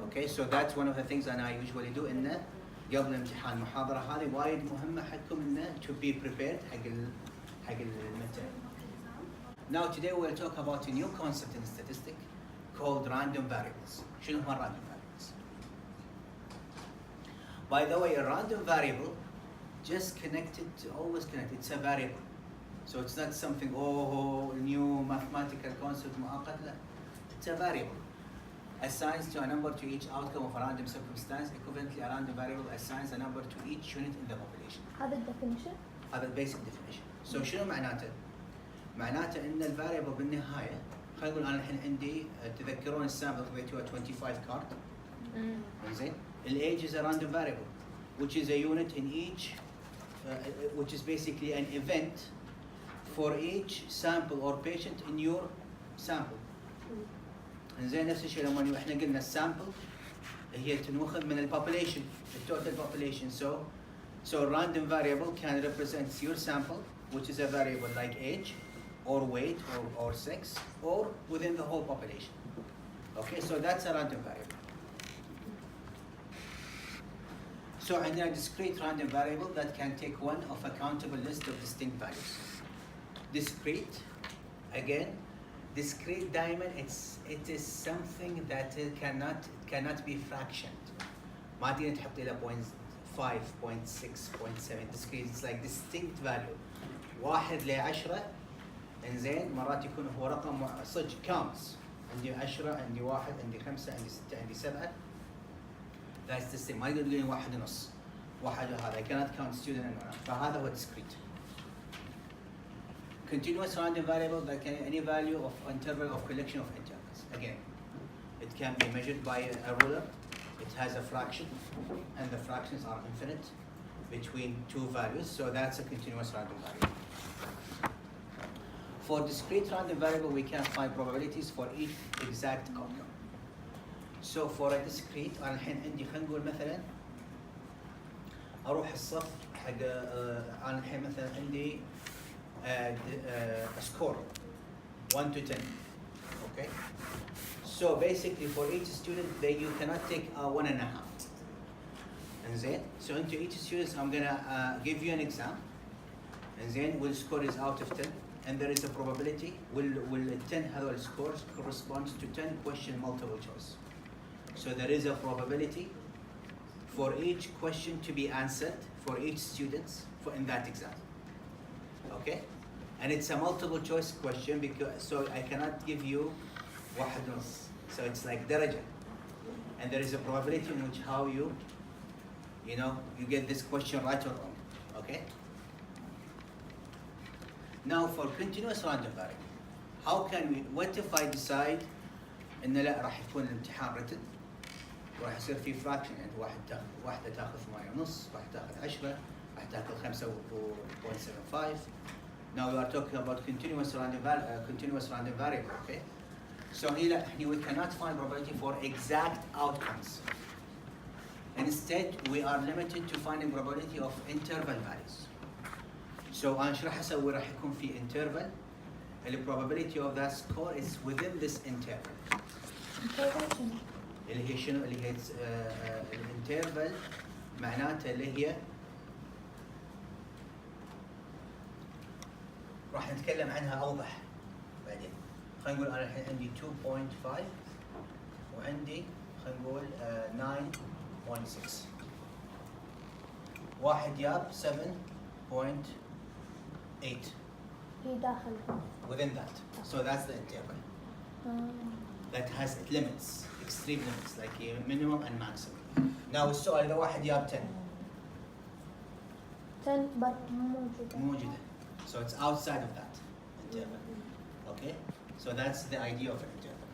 Okay, so that's one of the things that I usually do إنه قبل الامتحان المحاضرة هذه وايد مهمة حقكم إنه to be prepared حق المتن. Now today we'll talk about a new concept in statistics called random variables. شنو هو random variables? By the way, a random variable just always connected. It's a variable. So it's not something, new mathematical concept معقد. لا. It's a variable. Assigns to a number to each outcome of a random circumstance. Equivalently, a random variable assigns a number to each unit in the population. هذا الديفينيشن؟ هذا البيسك definition. So شنو معناته؟ معناته ان الفاريبل بالنهايه خلينا نقول انا الحين عندي تذكرون السابق خذيتوها 25 كارد. زين؟ الايج is a random variable which is a unit in each which is basically an event for each sample or patient in your sample. زين نفس الشيء لما احنا قلنا السامبل هي تنوخذ من البوبوليشن التوتال population. So a random variable can represent your sample, which is a variable like age or weight or sex or within the whole population. Okay, so that's a random variable. So عندنا discrete random variable that can take one of a countable list of distinct values. Discrete, again, discrete diamond, it is something that cannot be fractioned. ما تقدر تحط له 0.5, 0.6, 0.7 discrete. It's like distinct value. 1 ل 10 انزين مرات يكون هو رقم صدق counts. عندي 10 عندي 1 عندي 5 عندي 6 عندي 7. That's the same. ما يقدر يقول 1.5 واحد هذا. I cannot count student and one. فهذا هو discrete. Continuous random variable that can any value of interval of collection of intervals. Again, it can be measured by a ruler. It has a fraction, and the fractions are infinite between two values. So that's a continuous random variable. For discrete random variable, we can find probabilities for each exact outcome. So for a discrete, أنا الحين عندي خلينا نقول مثلا أروح الصف حق أنا الحين مثلا عندي a score 1 to 10. Okay. So basically, for each student, you cannot take 1.5. And then, so into each student, I'm gonna give you an exam. And then, will score is out of 10, and there is a probability. Will 10 هذول scores corresponds to 10 question multiple choice. So there is a probability for each question to be answered for each student in that exam. Okay, and it's a multiple choice question so I cannot give you واحد ونص. So it's like درجة, and there is a probability in which how you get this question right or wrong. Okay. Now for continuous random variable, what if I decide إن لا راح يكون الامتحان written وراح يصير في fraction يعني واحدة تاخذ 8.5 واحدة تاخذ 10 واحدة تاخذ 5.75. Now we are talking about continuous random variable, okay? So here we cannot find probability for exact outcomes. Instead, we are limited to finding probability of interval values. So أنا شو راح أسوي؟ راح يكون في interval. The probability of that score is within this interval. اللي هي شنو؟ اللي هي الانترفال معناته اللي هي راح نتكلم عنها أوضح بعدين. خلينا نقول أنا الحين عندي 2.5 وعندي خلينا نقول 9.6. واحد جاب 7.8. في داخل. Within that. So that's the interval. That has limits, extreme limits, like minimum and maximum. Now السؤال إذا واحد جاب 10. 10 but موجودة. موجودة. So it's outside of that interval. Okay? So that's the idea of an interval.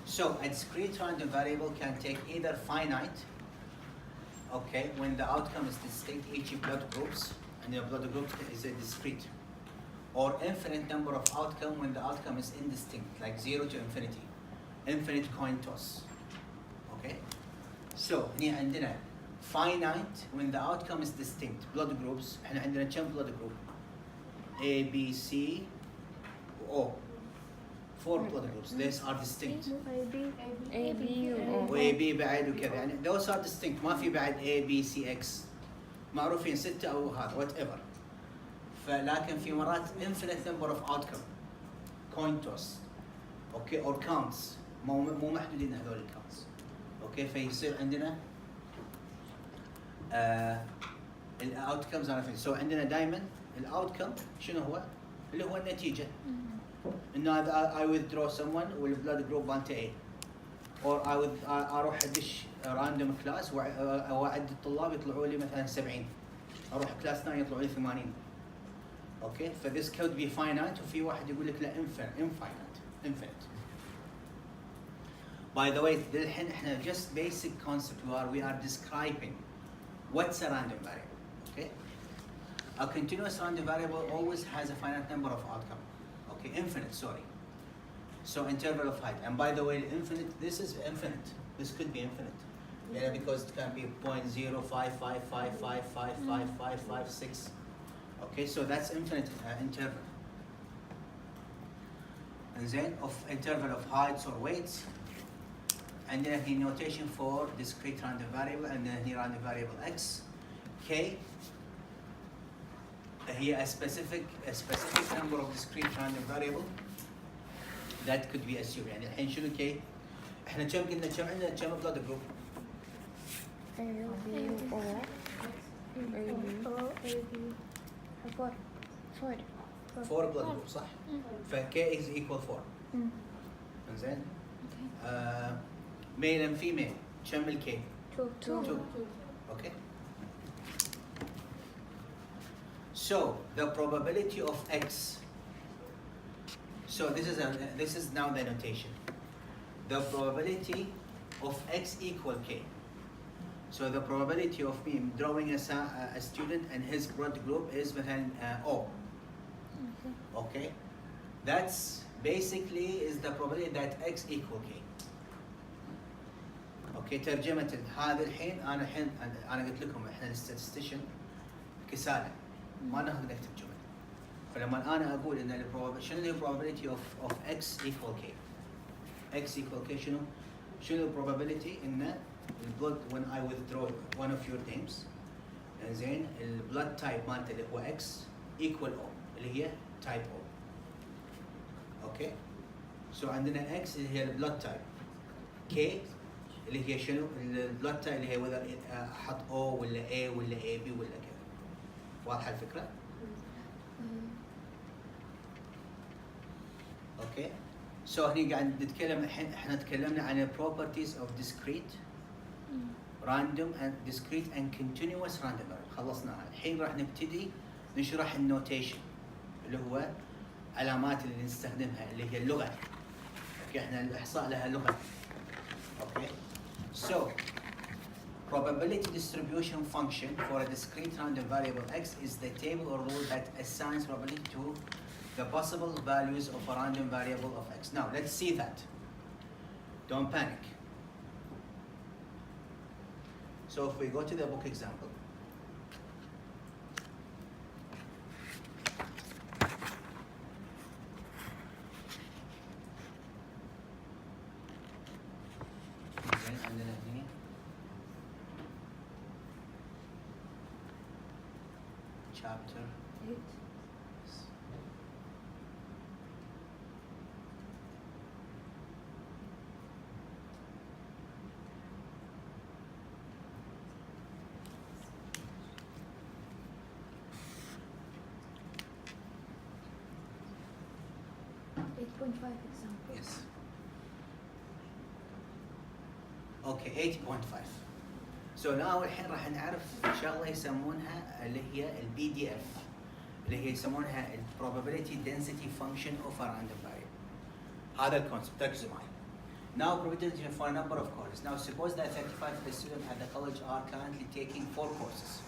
So a discrete random variable can take either finite, okay, when the outcome is distinct, each blood groups, and the blood group is a discrete, or infinite number of outcome when the outcome is indistinct, like 0 to infinity, infinite coin toss. Okay? So هنا عندنا finite when the outcome is distinct. Blood groups, احنا عندنا كم blood group? A, B, C, O. four blood groups. These are distinct. A B A و A B بعد وكذا يعني those are distinct. ما في بعد A B C X معروفين 6 أو هذا whatever. فلكن في مرات infinite number of outcome coin toss اوكي or counts مو محدودين هذول الcounts اوكي فيصير عندنا الاوتكمز عارفين سو عندنا دائما الاوتكم شنو هو؟ اللي هو النتيجه انه I withdraw someone والبلاد جروب مالته A or اروح ادش راندوم كلاس واعد الطلاب يطلعوا لي مثلا 70 اروح كلاس ثاني يطلعوا لي 80 اوكي فذس could be finite وفي واحد يقول لك لا infinite by the way للحين احنا just basic concept we are describing what's a random variable okay a continuous random variable always has a finite number of outcome okay infinite sorry so interval of height and by the way infinite this is infinite this could be infinite yeah because it can be 0.055555556 okay so that's infinite interval and then of interval of heights or weights and then the notation for discrete random variable and then the random variable x k here a specific number of discrete random variable that could be assumed يعني الحين شنو k احنا كم قلنا كم عندنا كم blood group A B O A B 4 4 blood group صح ف k is equal 4 زين male and female كم ال k 2 okay so the probability of x so this is now the notation the probability of x equal k so the probability of me drawing a student and his blood group is within O okay that's basically is the probability that x equal k اوكي ترجمة هذا الحين انا قلت لكم احنا الستاتستيشن كسالة ما نقدر نكتب جمل فلما انا اقول ان شنو ال probability of x equal k x equal k شنو ال probability ان البلد when I withdraw one of your names زين البلد type مالته اللي هو x equal O اللي هي type O اوكي so عندنا x اللي هي البلد type k اللي هي شنو البلد تايب اللي هي whether احط O ولا A ولا AB ولا كذا واضحه الفكره؟ اوكي سو هني قاعد نتكلم الحين احنا تكلمنا عن properties of discrete random and discrete and continuous random variable خلصناها الحين راح نبتدي نشرح النوتيشن اللي هو علامات اللي نستخدمها اللي هي اللغه اوكي احنا الاحصاء لها لغه اوكي So, probability distribution function for a discrete random variable x is the table or rule that assigns probability to the possible values of a random variable of x. Now, let's see that. Don't panic. So, if we go to the book example, chapter 8. example. Yes. Okay, 8.5. So now الحين راح نعرف شغله يسمونها اللي هي البي دي اف اللي هي يسمونها probability density function of a random variable. هذا الكونسبت ركزوا معي. Now probability for a number of courses. Now suppose that 35 students at the college are currently taking 4 courses.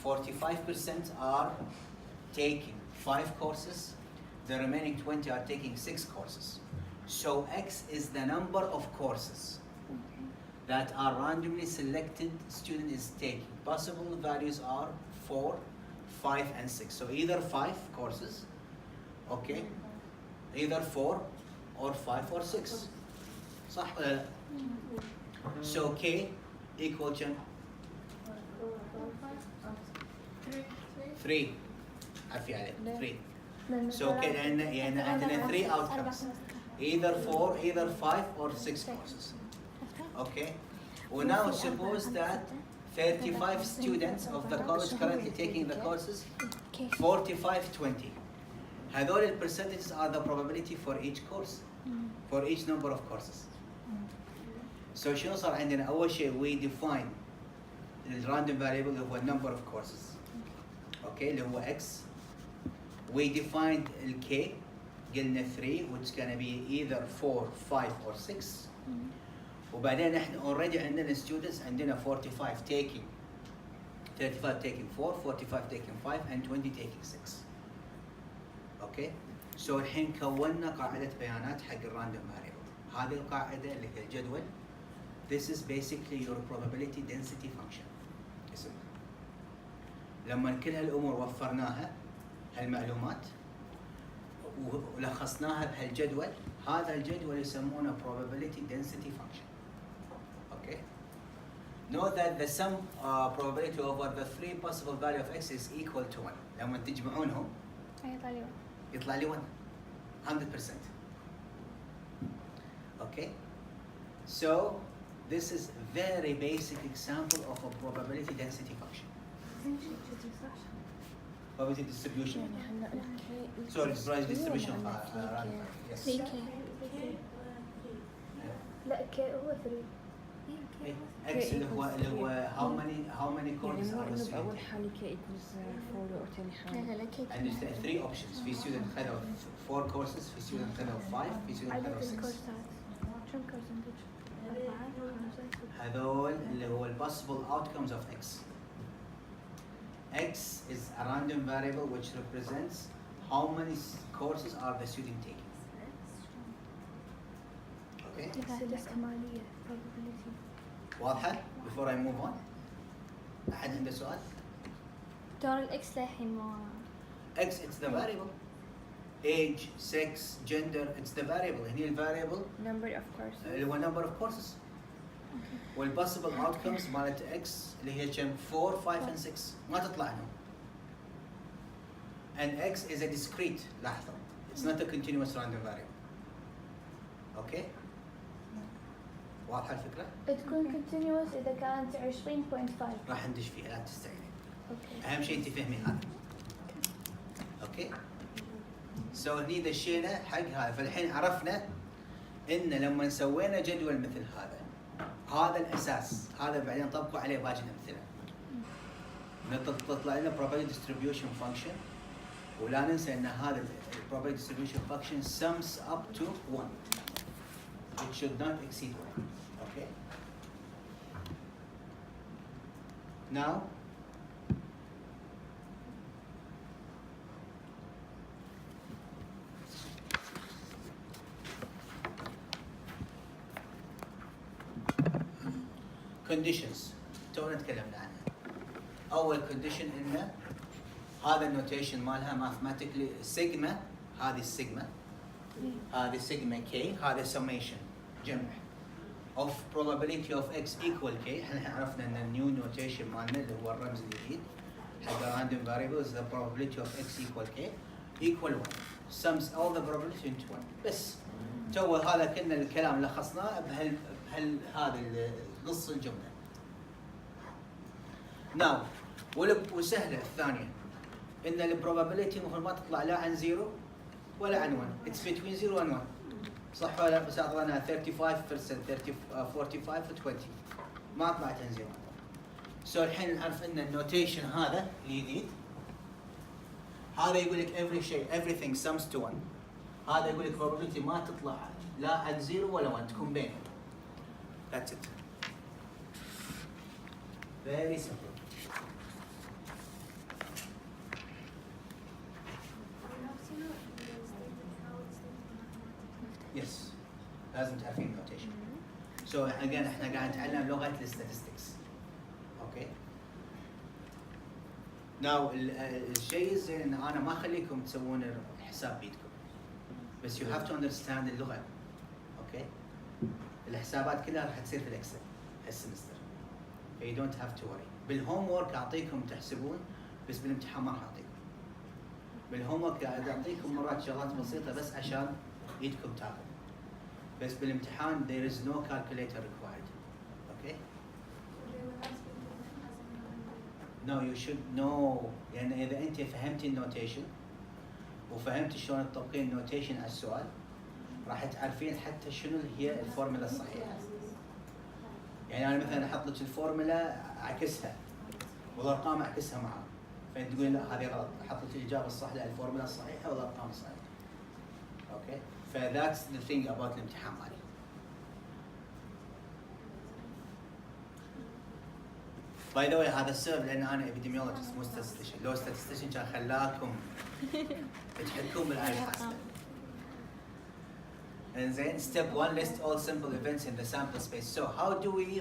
45% are taking 5 courses. The remaining 20 are taking 6 courses. So X is the number of courses that are randomly selected student is taking. Possible values are 4, 5 and 6. So either 5 courses, okay, either 4 or 5 or 6 صح ولا لا؟ So K equal كم؟ 3 عفي عليك 3 So K يعني عندنا 3 outcomes either 4 either 5 or 6 courses. Okay, well now suppose that 35 students of the college currently taking the courses 45-20. هذول ال percentages are the probability for each course for each number of courses. So شنو صار عندنا؟ أول شيء we define the random variable اللي هو number of courses. Okay اللي هو x. We defined ال k قلنا 3 which is gonna be either 4, 5 or 6. وبعدين احنا already عندنا students عندنا 45 taking 35 taking 4, 45 taking 5 and 20 taking 6. اوكي سو الحين كونا قاعده بيانات حق الراندوم فاريبل. هذه القاعده اللي هي الجدول this is basically your probability density function اسمها. لما كل هالامور وفرناها هالمعلومات ولخصناها بهالجدول هذا الجدول يسمونه probability density function. Okay, know that the sum probability over the 3 possible value of x is equal to 1. لما تجمعونهم يطلع لي 1 100%. Okay, so this is very basic example of a probability density function. Probability distribution. Sorry, price distribution of random. Yes. لا كي هو 3 X اللي هو how many courses are the أول student? حالة K equals 4 وثاني حالة لا كي And there's 3 options. في student خذوا 4 courses, في student خذوا 5, في student خذوا 6. شنو كورسات؟ 4 هذول اللي هو ال possible outcomes of X. X is a random variable which represents how many courses are the student taking. Okay? الاحتمالية probability. واضحة؟ Before I move on. أحد عنده سؤال؟ دور الإكس للحين ما X it's the variable. Age, sex, gender, it's the variable. هني ال variable number of courses اللي هو number of courses. وال possible outcomes مالت X اللي هي كم 4, 5 and 6 ما تطلع لهم. And X is a discrete لاحظوا. It's not a continuous random variable. Okay? واضحة الفكرة؟ تكون continuous إذا كانت 20.5. راح ندش فيها لا تستعجلي. أوكي. أهم شيء أنت فهمين هذا. أوكي؟ سو هني دشينا حق هذا، فالحين عرفنا إن لما سوينا جدول مثل هذا الأساس، هذا بعدين نطبقوا عليه باقي الأمثلة. تطلع لنا probability distribution function ولا ننسى إن هذا ال probability distribution function sums up to 1. It should not exceed 1. Okay? Now, conditions تونا تكلمنا عنها. أول condition إن هذا النوتيشن مالها mathematically سيجما، هذه السيجما، هذه سيجما k، هذا summation جمع of probability of x equal k. احنا عرفنا ان النيو نوتيشن مالنا اللي هو الرمز الجديد حق random variables the probability of x equal k equal 1 sums all the probability into 1. بس تو هذا كنا الكلام لخصناه هذا نص الجمله. now وسهله الثانيه ان ال probability المفروض ما تطلع لا عن 0 ولا عن 1. it's between 0 and 1 صح ولا لا؟ بس اعطانا 35% 45 و 20 ما طلعت عن 0. سو الحين نعرف ان النوتيشن هذا الجديد هذا يقول لك every شيء everything sums to 1. هذا يقول لك probability ما تطلع لا عن 0 ولا 1 تكون بينهم. That's it. Very simple. Yes. لازم تعرفين النوتيشن. So again احنا قاعد نتعلم لغة الستاتستكس. Okay. Now الشيء الزين ان انا ما اخليكم تسوون الحساب بيدكم. بس you have to understand اللغة. اوكي الحسابات كلها راح تصير في الاكسل هالسمستر. You don't have to worry. بالهوم ورك اعطيكم تحسبون بس بالامتحان ما راح اعطيكم. بالهوم ورك اعطيكم مرات شغلات بسيطة بس عشان ايدكم تاخذ. بس بالامتحان there is no calculator required. Okay? No, you should know. يعني إذا أنت فهمتي النوتيشن وفهمتي شلون تطبقين النوتيشن على السؤال راح تعرفين حتى شنو هي الفورمولا الصحيحة. يعني أنا مثلا أحط لك الفورمولا أعكسها والأرقام أعكسها معها. فأنت تقولين لا هذه غلط، أحط لك الإجابة الصح لا الفورمولا الصحيحة والأرقام الصحيحة. أوكي؟ فذات's the thing about الامتحان مالي. باي ذا واي هذا السبب لان انا ابيديميولوجيست مو ستاتستيشن، لو ستاتستيشن كان خلاكم تحكون بالاله الحاسبه. انزين step 1 list all simple events in the sample space. So how do we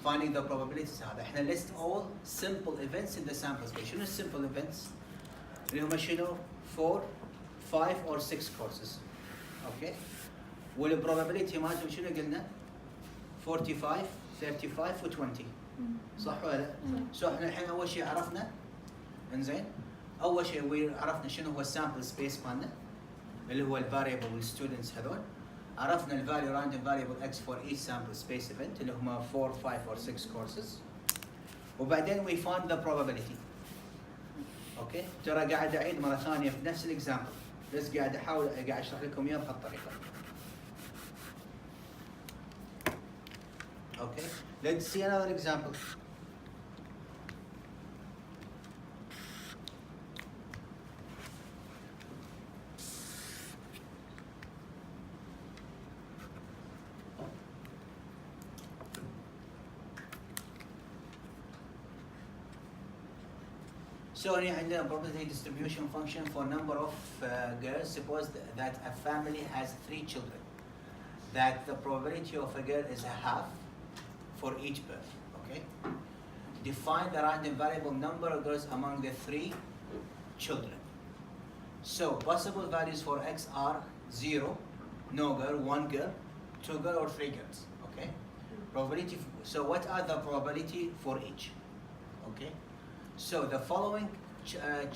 finding the probabilities؟ هذا احنا list all simple events in the sample space. شنو simple events؟ اللي هم شنو 4 5 or 6 courses. اوكي والبروبابيلتي مالتهم شنو قلنا 45 35 و 20 صح ولا لا؟ سو احنا الحين اول شيء عرفنا انزين اول شيء عرفنا شنو هو السامبل سبيس مالنا اللي هو الفاريبل والستودنتس هذول. عرفنا الفاليو راندوم فاريبل اكس فور ايش سامبل سبيس ايفنت اللي هم 4 5 or 6 كورسز. وبعدين we found the probability. اوكي ترى قاعد اعيد مره ثانيه في نفس الاكزامبل بس قاعد احاول قاعد اشرح لكم اياه بهالطريقه. اوكي let's see another example. So هنا عندنا probability distribution function for number of girls. Suppose that a family has 3 children. That the probability of a girl is a half for each birth. Okay. Define the random variable number of girls among the 3 children. So possible values for x are 0, no girl, 1 girl, 2 girl, or 3 girls. Okay. Probability. So what are the probability for each? Okay. So the following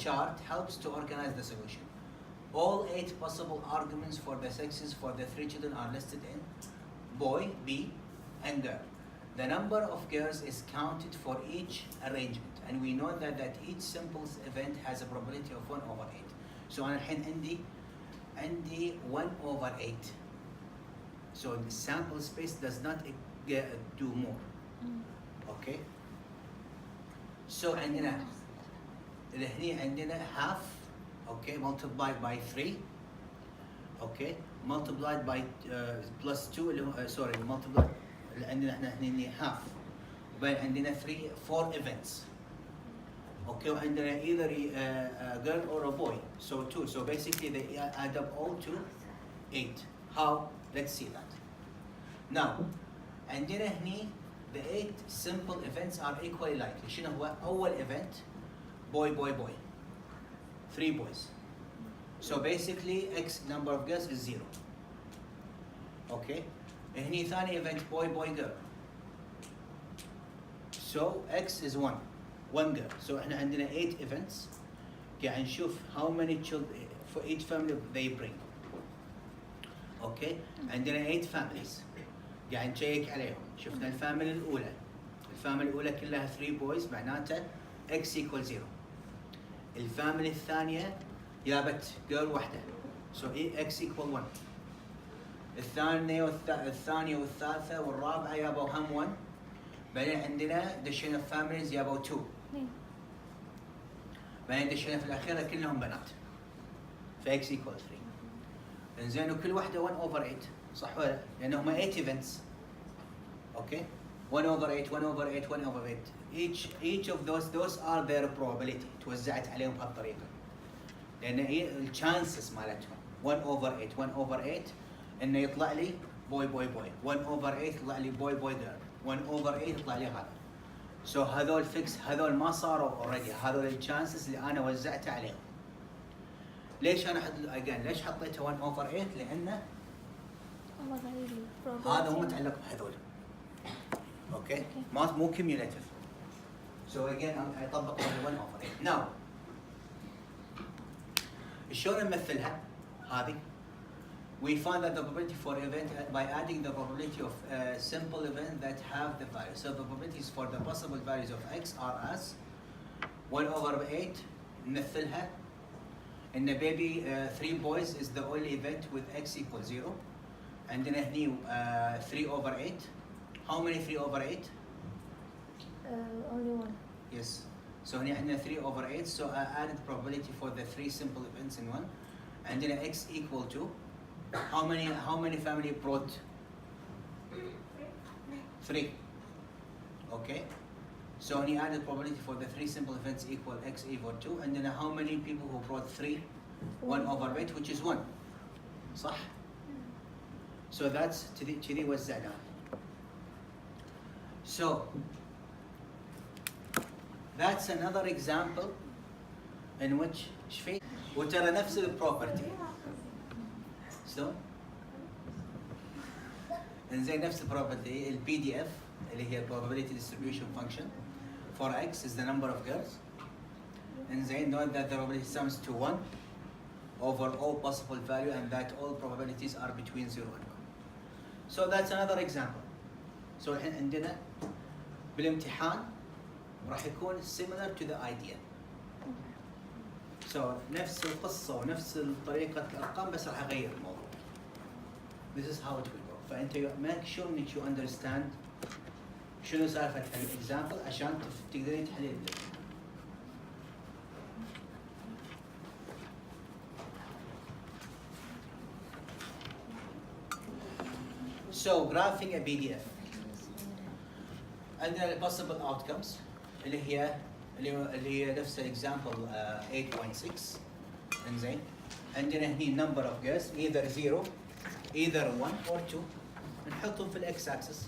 chart helps to organize the solution. All 8 possible arguments for the sexes for the 3 children are listed in boy, B, and girl. The number of girls is counted for each arrangement, and we know that each simple event has a probability of 1 over 8. So أنا الحين عندي 1 over 8. So the sample space does not do more. Okay. So عندنا هني عندنا half. Okay, multiplied by 3. Okay, multiplied by plus 2 اللي هو sorry multiplied عندنا احنا هني half. وبعدين عندنا 4 events. Okay, وعندنا either a girl or a boy. So 2. So basically they add up all to 8. How? Let's see that. Now عندنا هني the 8 simple events are equally likely. شنو هو أول event boy boy boy 3 boys. So basically x number of girls is 0. Okay. هني ثاني event boy boy girl. So x is 1 girl. So احنا عندنا 8 events. قاعد نشوف how many children for each family they bring. Okay. عندنا 8 families. قاعد نشيك عليهم. شفنا الفاميلي الأولى كلها 3 boys معناته x equal 0. الفاميلي الثانية جابت جيرل واحدة. So x equal 1. الثانية والثالثة والرابعة جابوا هم 1. بعدين عندنا دشينا فاميليز جابوا 2. بعدين دشينا في الأخيرة كلهم بنات. ف x equal 3. إنزين وكل واحدة 1 over 8 صح ولا؟ لأن هم 8 events. Okay. 1 over 8 1 over 8 1 over 8. Each of those are their probability. توزعت عليهم بهالطريقة. لأن الchances مالتهم 1 over 8 1 over 8 إنه يطلع لي boy boy boy. 1 over 8 يطلع لي boy boy girl. 1 over 8 يطلع لي هذا. So هذول fix هذول ما صاروا already. هذول الchances اللي أنا وزعت عليهم. ليش انا ليش حطيته 1 over 8 لانه والله غريب هذا مو متعلق بهذول. اوكي مو cumulative. So again اطبق على 1 over 8. Now شلون نمثلها هذه؟ We find that the probability for event by adding the probability of a simple event that have the value. So the probabilities for the possible values of x are as 1 over 8 نمثلها إن baby 3 boys is the only event with x equals 0. عندنا هني 3 over 8. How many 3 over 8? only one. Yes. So هنا عندنا 3 over 8. So I added probability for the 3 simple events in one. عندنا x equal to how many family brought 3. Okay. So only added probability for the 3 simple events equal x equal 2. And then how many people who brought 3? 1 over 8, which is 1. صح? So that's كذي وزعناه. So that's another example in which شفي وترى نفس البروبرتي. شلون؟ انزين نفس البروبرتي البي دي اف اللي هي probability distribution function for x is the number of girls. انزين note that the probability sums to 1 over all possible value and that all probabilities are between 0 and 1. So that's another example. So الحين عندنا بالامتحان راح يكون similar to the idea. So نفس القصة ونفس طريقة الأرقام بس راح أغير الموضوع. This is how it will go. فأنت make sure that you understand شنو سالفة الإكزامبل عشان تقدرين تحلين. So graphing a PDF. عندنا possible outcomes اللي هي نفس example 8.6. انزين عندنا هني number of girls either 0 either 1 or 2 نحطهم في الاكس axis.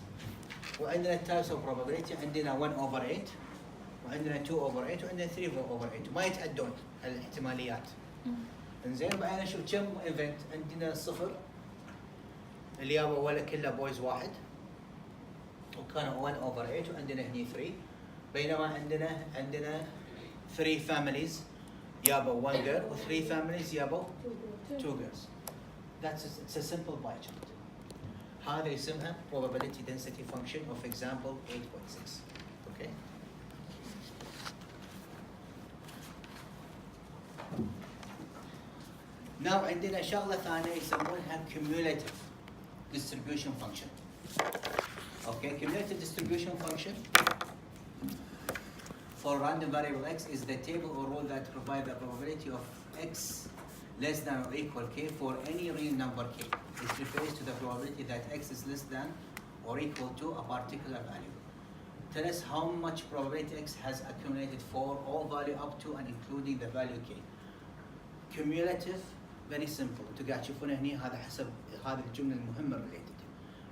وعندنا types of probability عندنا 1 over 8 وعندنا 2 over 8 وعندنا 3 over 8 ما يتعدون الاحتماليات. انزين بعدين نشوف كم ايفنت عندنا 0 اللي يابا ولا كله بويز واحد وكانوا 1 over 8 وعندنا هني 3 بينما عندنا 3 families يابا 1 girl و 3 families يابا 2 girls. It's a simple pie chart. هذا يسمى probability density function of example 8.6. Okay. Now عندنا شغلة ثانية يسمونها cumulative distribution function. Okay, cumulative distribution function for random variable x is the table or rule that provides the probability of x less than or equal k for any real number k. It refers to the probability that x is less than or equal to a particular value. Tell us how much probability x has accumulated for all value up to and including the value k. Cumulative, very simple. انتوا قاعد تشوفون هني هذا حسب هذه الجملة المهمة related.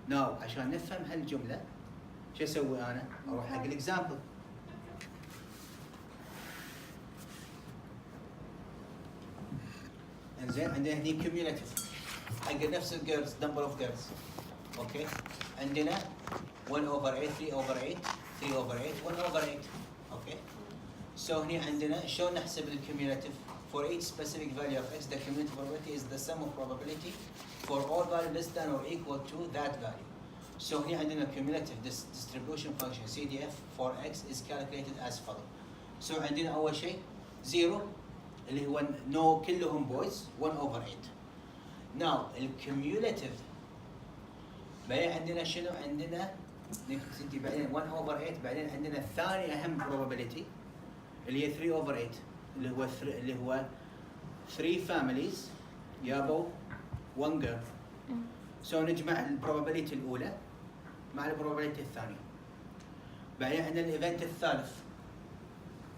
Now عشان نفهم هالجملة شو اسوي انا؟ اروح حق الاكزامبل. انزين عندنا هني cumulative حق نفس الجيرلز number of girls. اوكي عندنا 1 over 8 3 over 8 3 over 8 1 over 8. اوكي so هني عندنا شلون نحسب الcumulative for each specific value of x the cumulative probability is the sum of probability for all value less than or equal to that value. So هني عندنا cumulative distribution function CDF for x is calculated as follows. So عندنا أول شيء 0 اللي هو no كلهم boys 1 over 8. Now الcumulative بعدين عندنا شنو؟ عندنا نكتب بعدين 1 over 8 بعدين عندنا الثاني أهم probability اللي هي 3 over 8 اللي هو 3 families يابو 1 girl. So نجمع البروبابيلتي الأولى مع البروبابيلتي الثانية. بعدين عندنا الايفنت الثالث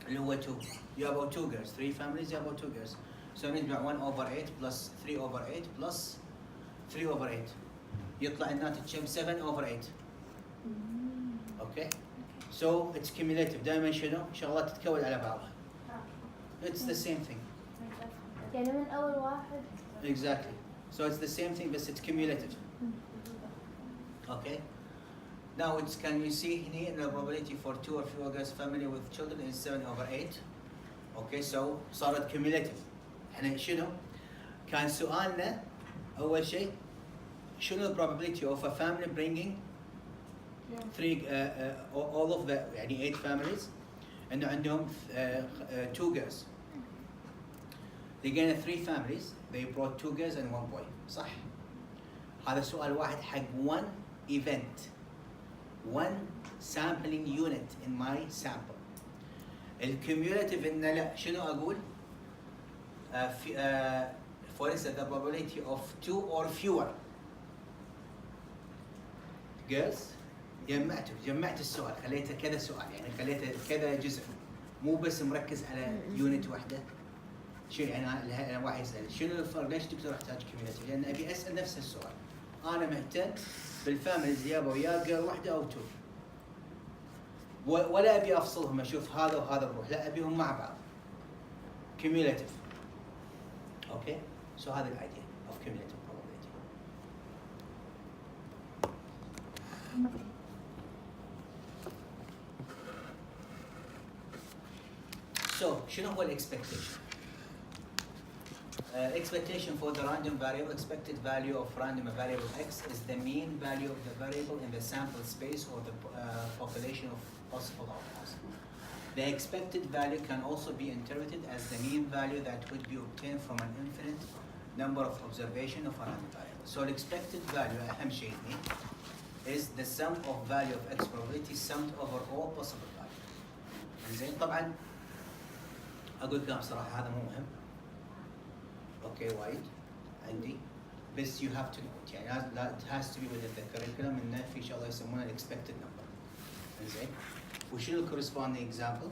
اللي هو 2 يابو 2 girls 3 families يابو 2 girls. So نجمع 1 over 8 plus 3 over 8 plus 3 over 8 يطلع الناتج كم 7 over 8. Okay. So it's cumulative دائما شنو؟ شغلات تتكون على بعضها. It's the same thing. يعني من أول واحد. Exactly. So it's the same thing, but it's cumulative. Okay. Now it's, can you see here the probability for 2 or fewer girls family with children is 7/8. Okay, so صارت cumulative. احنا شنو؟ كان سؤالنا أول شيء شنو the probability of a family bringing all of the يعني 8 families إنه عندهم 2 girls. لقينا 3 families, they brought 2 girls and 1 boy. صح؟ هذا سؤال واحد حق 1 event. 1 sampling unit in my sample. الcumulative إنه لا شنو أقول؟ For instance, the probability of 2 or fewer girls جمعت السؤال خليته كذا سؤال يعني خليته كذا جزء مو بس مركز على يونت واحدة. شنو يعني أنا واحد يسأل شنو الفرق ليش دكتور أحتاج كوميونتي؟ لأن أبي أسأل نفس السؤال. أنا مهتم بالفاميليز يابا ويا جير واحدة أو 2 ولا أبي أفصلهم أشوف هذا وهذا بروح، لا أبيهم مع بعض. cumulative. Okay, so هذا الidea of cumulative probability. So شنو هو expectation? Expectation for the random variable, expected value of random variable x is the mean value of the variable in the sample space or the population of possible outcomes. The expected value can also be interpreted as the mean value that would be obtained from an infinite number of observation of a random variable. So the expected value أهم شيء is the sum of value of x probability summed over all possible values. زين طبعا أقول كلام صراحة هذا مو مهم. Okay, وايد عندي بس you have to know it يعني لا it has to be within the curriculum إنه في شغلة يسمونها expected number. زين وشنو ال corresponding example؟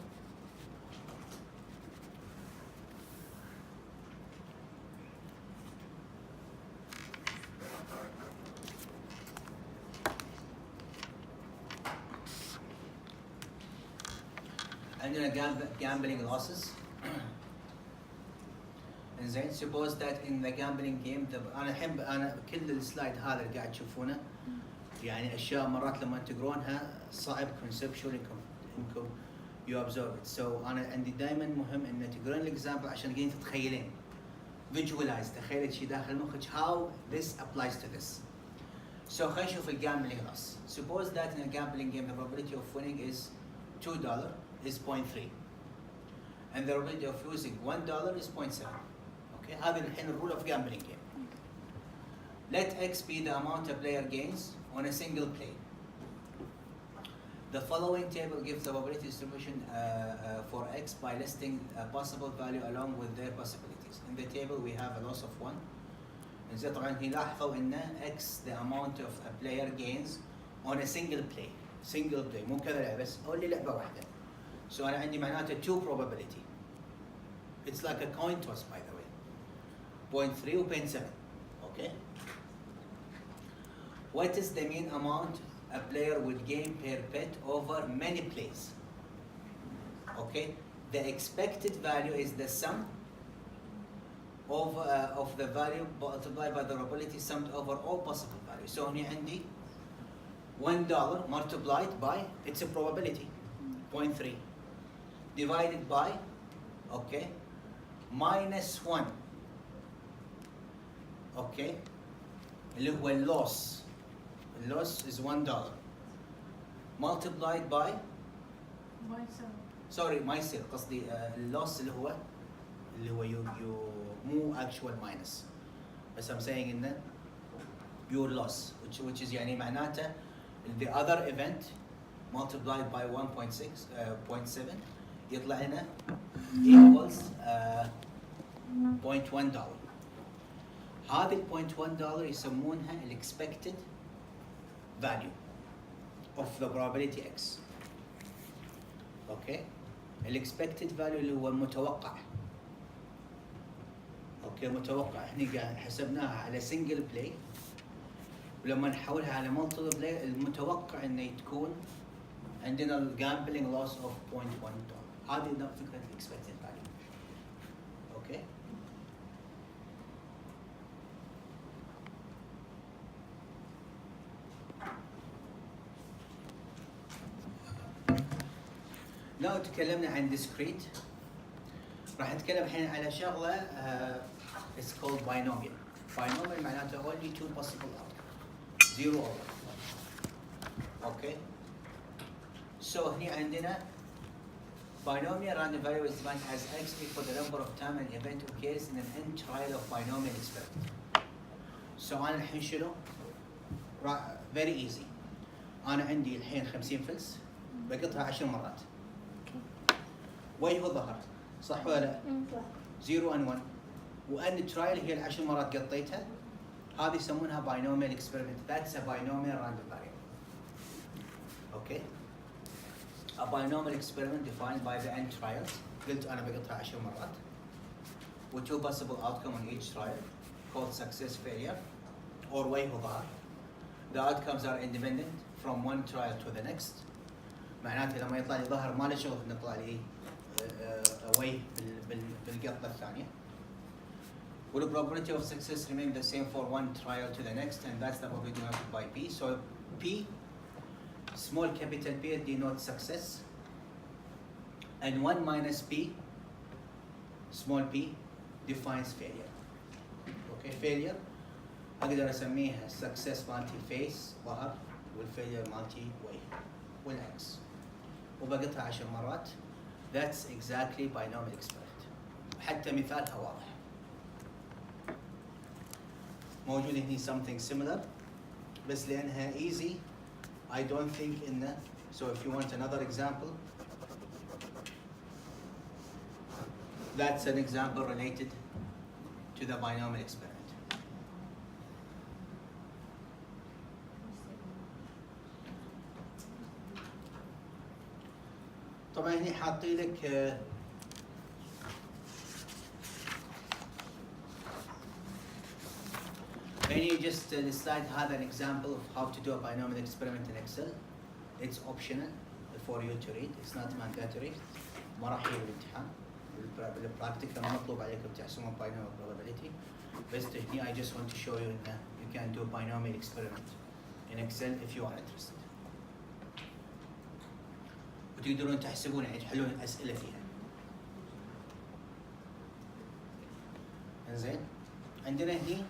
عندنا gambling losses. زين suppose that in the gambling game أنا الحين أنا كل السلايد هذا اللي قاعد تشوفونه يعني أشياء مرات لما تقرونها صعب conceptually إنكم you observe it. So أنا عندي دائما مهم إن تقرون الإكزامبل عشان تقدرين تتخيلين visualize تخيلت شيء داخل مخك how this applies to this. So خلينا نشوف gambling loss. Suppose that in a gambling game the probability of winning is $2 is 0.3 and the probability of losing $1 is 0.7. Okay, هذا الحين الرول of gambling game. Let x be the amount a player gains on a single play. The following table gives the probability distribution for x by listing a possible value along with their possibilities. In the table we have a loss of 1. إنزين طبعا هي لاحظوا إن x the amount of a player gains on a single play. Single play مو كذا لعبة بس only لعبة واحدة. So أنا عندي معناته 2 probability. It's like a coin toss by the way. 0.3 و 0.7. Okay. What is the mean amount a player would gain per bet over many plays? Okay. The expected value is the sum of the value multiplied by the probability summed over all possible values. So هنا عندي $1 multiplied by it's a probability 0.3 divided by okay minus 1 okay اللي هو اللوس is $1 multiplied by sorry ما يصير قصدي اللوس اللي هو you مو actual minus بس I'm saying إنه your loss which is يعني معناته the other event multiplied by 1.6 0.7 يطلع لنا equals $0.1. هذه $0.1 يسمونها expected value of the probability x. Okay? expected value اللي هو المتوقع. اوكي متوقع احنا قاعد حسبناها على single play ولما نحولها على multiple play المتوقع انه تكون عندنا gambling loss of $0.1. هذه فكرة expected value. اوكي؟ لو تكلمنا عن discrete راح نتكلم الحين على شغله it's called binomial. Binomial معناته only two possible outcomes, 0 or 1. Okay. So هني عندنا binomial random variable is defined as x equal the number of time an event occurs in an n trial of binomial experiment. So أنا الحين شنو؟ very easy. أنا عندي الحين 50 فلس بقطها 10 مرات. وجه ظهر صح ولا لا؟ 0 and 1 وان ترايل هي العشر مرات قطيتها هذه يسمونها binomial experiment. That's a binomial random variable. Okay. A binomial experiment defined by the n trials. قلت أنا بقطها 10 مرات. With two possible outcomes on each trial called success failure or وجه ظهر. The outcomes are independent from one trial to the next. معناته لما يطلع لي ظهر ما له شغل انه يطلع لي وجه بالقطه الثانيه. Will the probability of success remain the same for one trial to the next, and that's the probability denoted by P. So P, small capital P denotes success, and 1 minus P, small p, defines failure. Okay, failure أقدر أسميها success مالتي face ظهر والfailure مالتي وجه والعكس. وبقطها 10 مرات. That's exactly binomial experiment. حتى مثالها واضح. موجود هني something similar بس لأنها easy I don't think إنه. So if you want another example, that's an example related to the binomial experiment. طبعا هني حاطين لك يعني just slide هذا an example of how to do a binomial experiment in Excel. It's optional for you to read. It's not mandatory. ما راح يجي بالامتحان. بالبراكتيكال ما مطلوب عليكم تحسبون binomial probability. بس هني I just want to show you that you can do a binomial experiment in Excel if you are interested. وتقدرون تحسبون يعني تحلون الأسئلة فيها. إنزين عندنا هني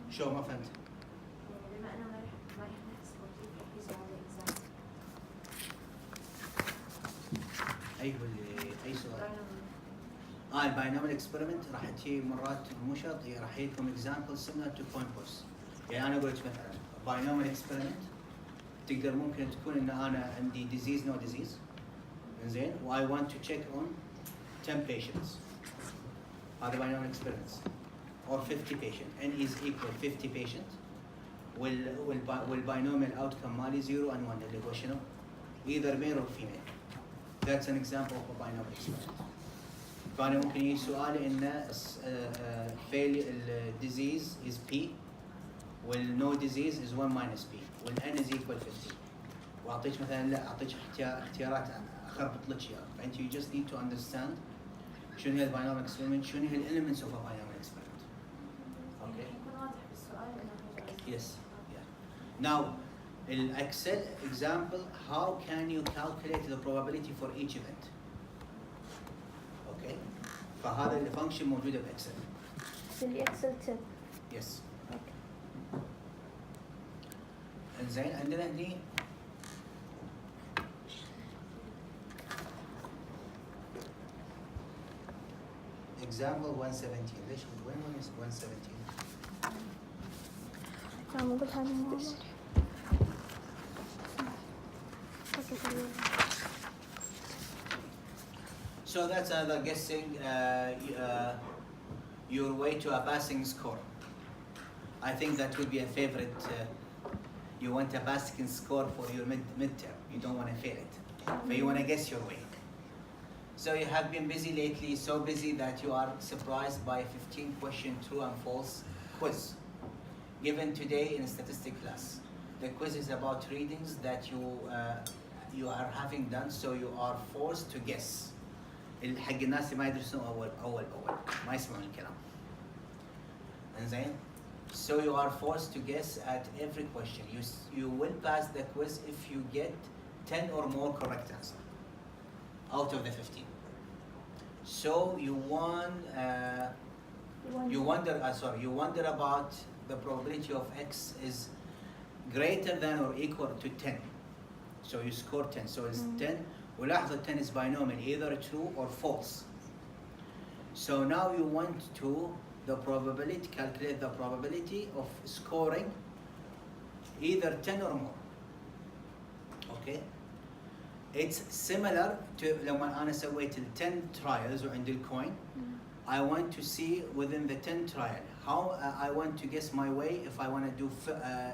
شو ما فهمت؟ بما انه ما راح نحسبه كيف راح يجي على الاكزام؟ أي سؤال؟ الباينوميال اكسبيرمنت راح تجي مرات مو شرط راح يجيكم اكزامبل سيميلر تو كوين توس. يعني انا قلت مثلا باينوميال اكسبيرمنت تقدر ممكن تكون ان انا عندي ديزيز نو ديزيز زين و I want to check on 10 patients. هذا باينوميال اكسبيرمنت or 50 patient n is equal 50 patient والباينوميال outcome مالي 0 and 1 اللي هو شنو؟ either male or female. That's an example of a binomial experiment. فأنا ممكن يجي سؤالي إن fail disease is P وال no disease is 1 minus P وال N is equal 50 وأعطيك مثلا لا أعطيك اختيارات أخربط لك إياها. فأنت you just need to understand شنو هي binomial experiment شنو هي elements of a binomial experiment. Okay. يكون واضح بالسؤال انه Yes. Yeah. Now, in Excel example, how can you calculate the probability for each event? Okay. فهذا الفانكشن موجودة بإكسل. في الإكسل تيب. Yes. Okay. إنزين عندنا هني example 117. ليش وين 117؟ عم أقول هذا مدرس. So that's another guessing your way to a passing score. I think that would be a favorite. You want a passing score for your midterm. You don't want to fail it, but you want to guess your way. So you have been busy lately, so busy that you are surprised by a 15 question true and false quiz given today in statistic class. The quiz is about readings that you you are having done, so you are forced to guess. حق الناس اللي ما يدرسون أول ما يسمعون الكلام. إنزين. So you are forced to guess at every question. You will pass the quiz if you get 10 or more correct answer out of the 15. So you wonder about the probability of x is greater than or equal to 10. So you score 10. So it's 10. ولاحظوا 10 is binomial, either true or false. So now you want to calculate the probability of scoring either 10 or more. Okay? It's similar to لما أنا سويت 10 trials وعندي الcoin. I want to see within the 10 trial how I want to guess my way if I want to do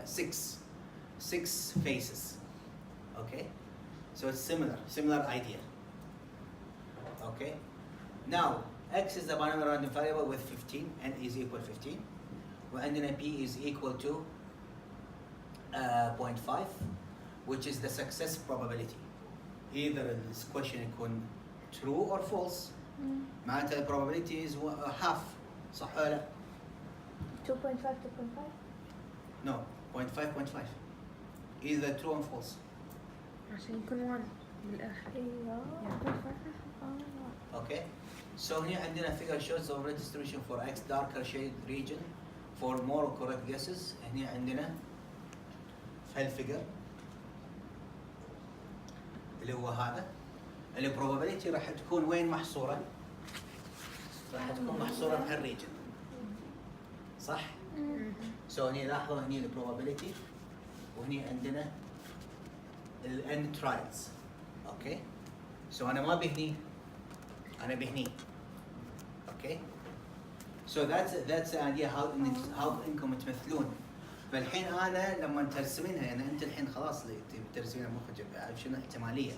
six faces. Okay? So it's similar idea. Okay? Now, x is the binomial random variable with 15, n is equal 15. وعندنا p is equal to 0.5, which is the success probability. Either this question يكون true or false. معناتها the probability is half. صح ولا لا؟ 2.5. No, 0.5. Either true or false. عشان يكون 1 بالآخر. ايوه. Okay. So here عندنا figure shows the overall distribution for x darker shaded region for more correct guesses. هنا عندنا في هالفيجر اللي هو هذا اللي probability راح تكون وين محصورة؟ راح تكون محصورة بهالريجن. صح؟ So هنا لاحظوا هنا ال probability وهنا عندنا ال n trials. Okay. So أنا ما بهني أنا بهني. Okay. So that's the idea how إنكم تمثلون. فالحين أنا لما ترسمينها يعني أنت الحين خلاص ترسمينها مخرج شنو احتمالية.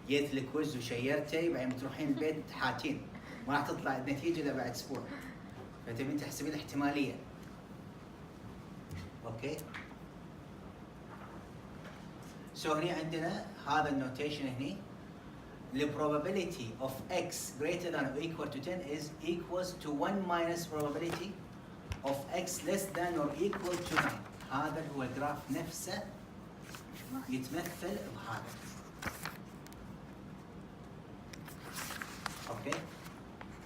جيت الكويز وشيرتي بعدين بتروحين البيت حاتين ما راح تطلع النتيجة إلا بعد أسبوع. فتبين تحسبين احتمالية. Okay. So هنا عندنا هذا النوتيشن هنا. The probability of x greater than or equal to 10 is equals to 1 minus probability of x less than or equal to 9. هذا هو الجراف نفسه يتمثل بهذا. اوكي.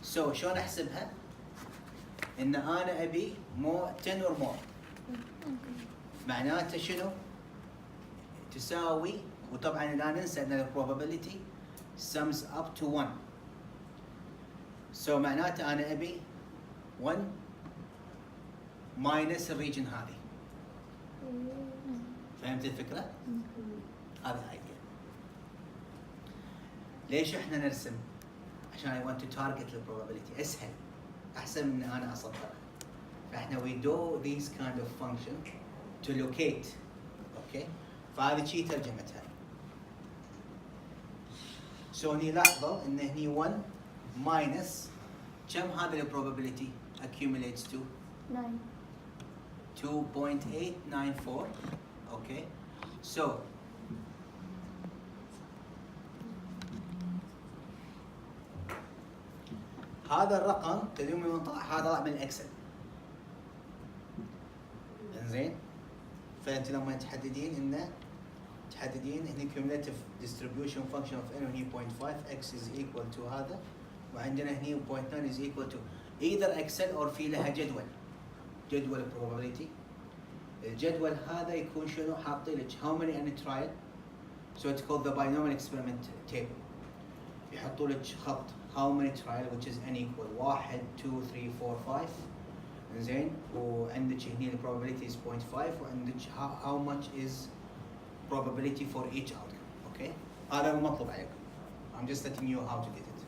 So شلون احسبها؟ ان انا ابي 10 or more. معناته شنو؟ تساوي وطبعا لا ننسى ان ال probability sums up to 1. So معناته أنا أبي 1 minus الريجن هذه. فهمت الفكرة؟ هذا الأيديا. ليش إحنا نرسم؟ عشان I want to target the probability. أسهل. أحسن من أنا أصدرها. فإحنا we do these kind of function to locate. Okay? فهذه شيء ترجمتها. So هني لاحظوا ان هني 1 minus كم هذا ال probability accumulates to 9. 2.894. Okay. So هذا الرقم تدرون من وين طلع؟ هذا طلع من الاكسل. انزين؟ فانت لما تحددين هنا cumulative distribution function of n هني 0.5 x is equal to هذا وعندنا هني 0.9 is equal to either excel or في لها جدول probability. الجدول هذا يكون شنو حاطين لك how many n trial. So it's called the binomial experiment table. يحطوا لك خط how many trial which is n equal 1 2 3 4 5. زين وعندك هني ال probability is 0.5 وعندك how much is probability for each outcome. Okay. هذا المطلوب عليكم. I'm just letting you how to get it.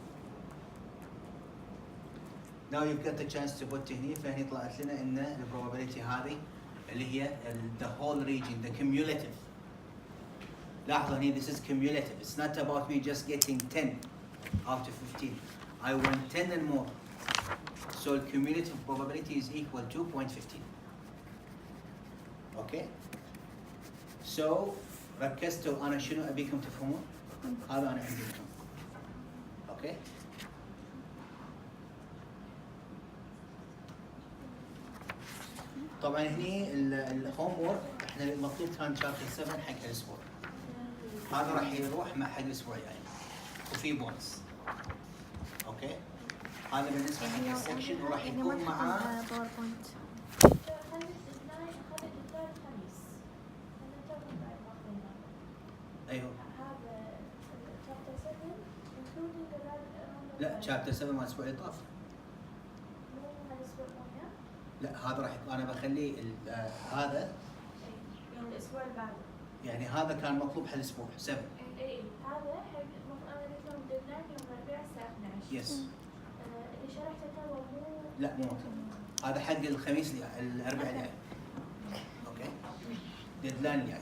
Now you've got the chance to put هني فهني طلعت لنا ان ال probability هذه اللي هي the whole region the cumulative. لاحظوا هني this is cumulative. It's not about me just getting 10 out of 15. I want 10 and more. So the cumulative probability is equal to 0.15. Okay. So ركزتوا انا شنو ابيكم تفهمون؟ هذا انا عندي لكم. اوكي؟ طبعا هني الهوم وورك احنا المطلوب كان شابتر 7 حق الاسبوع. هذا راح يروح مع حق الاسبوع الجاي. وفي بونس. اوكي؟ هذا بالنسبه حق السكشن وراح يعني ما يكون تحطون معاه باوربوينت. ايوه لا شابتر 7 مال الاسبوع اللي طاف. لا هذا راح انا بخليه هذا يوم الاسبوع اللي بعده. يعني هذا كان مطلوب حالاسبوع 7. اي هذا حق المفروض انا قلت لهم ديدلاين يوم الاربعاء الساعه 12. يس. اللي شرحته تو مو لا مو مطلوب. هذا حق الخميس الاربعاء الجاي. اوكي؟ ديدلاين الجاي.